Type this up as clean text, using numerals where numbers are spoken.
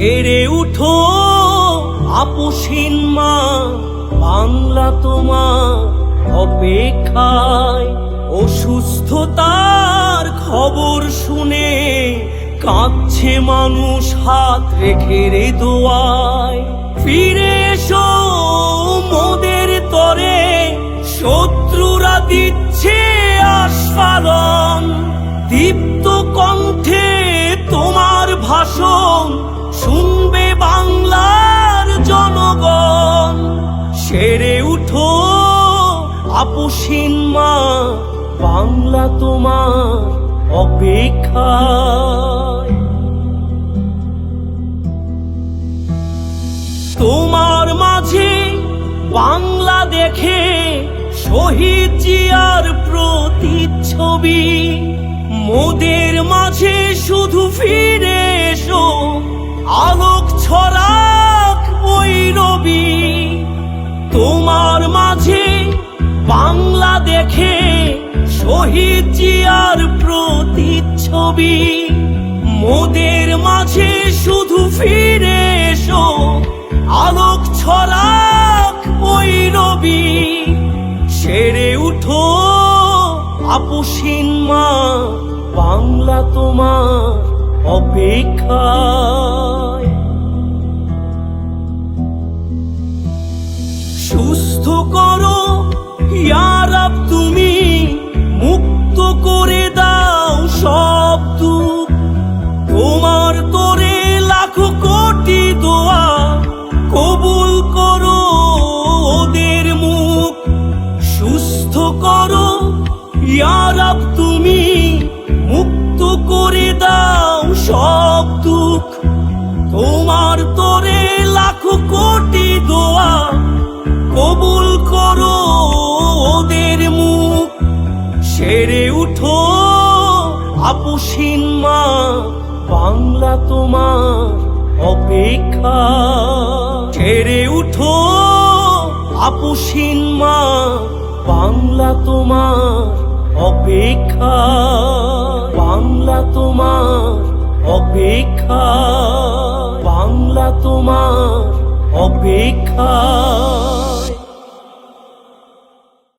সেরে উঠো আপসহীন মা, বাংলা তোমার অপেক্ষায়। অসুস্থতার খবর শুনে কাঁদছে মানুষ হাত রেখে রে দোয়ায়। ফিরে এসো মোদের তরে, শত্রুরা দিচ্ছে আস্ফালন। দীপ্ত কণ্ঠে তোমার ভাষণ শুনবে বাংলার জনগণ। সেরে উঠো আপসহীন মা, বাংলা তোমার অপেক্ষায়। তোমার মাঝে বাংলা দেখে শহীদ জিয়ার প্রতিচ্ছবি। মোদের মাঝে শুধু ফিরে এসো, আলোক ছড়াক ওই রবি। তোমার মাঝে বাংলা দেখে শহীদ জিয়ার প্রতিচ্ছবি। মোদের মাঝে শুধু ফিরে এসো, আলোক ছড়াক ওই রবি। সেরে উঠো আপসহীন মা, বাংলা তোমার অপেক্ষায়। সুস্থ করো ইয়া রব তুমি, মুক্ত করে দাও সব দুঃখ। তোমার তোরে লাখো কোটি দোয়া, কবুল করো ওদের মুখ। সুস্থ করো ইয়া রব তুমি, মুক্ত করে দাও সব দুঃখ। তোমার তোরে লাখো কোটি দোয়া, কবুল করো ওদের মুখ। সেরে উঠো আপসহীন মা, বাংলা তোমার অপেক্ষা। সেরে উঠো আপসহীন মা, বাংলা তোমার অপেক্ষা। বাংলা তোমার অপেক্ষা, বাংলা তোমার অপেক্ষা।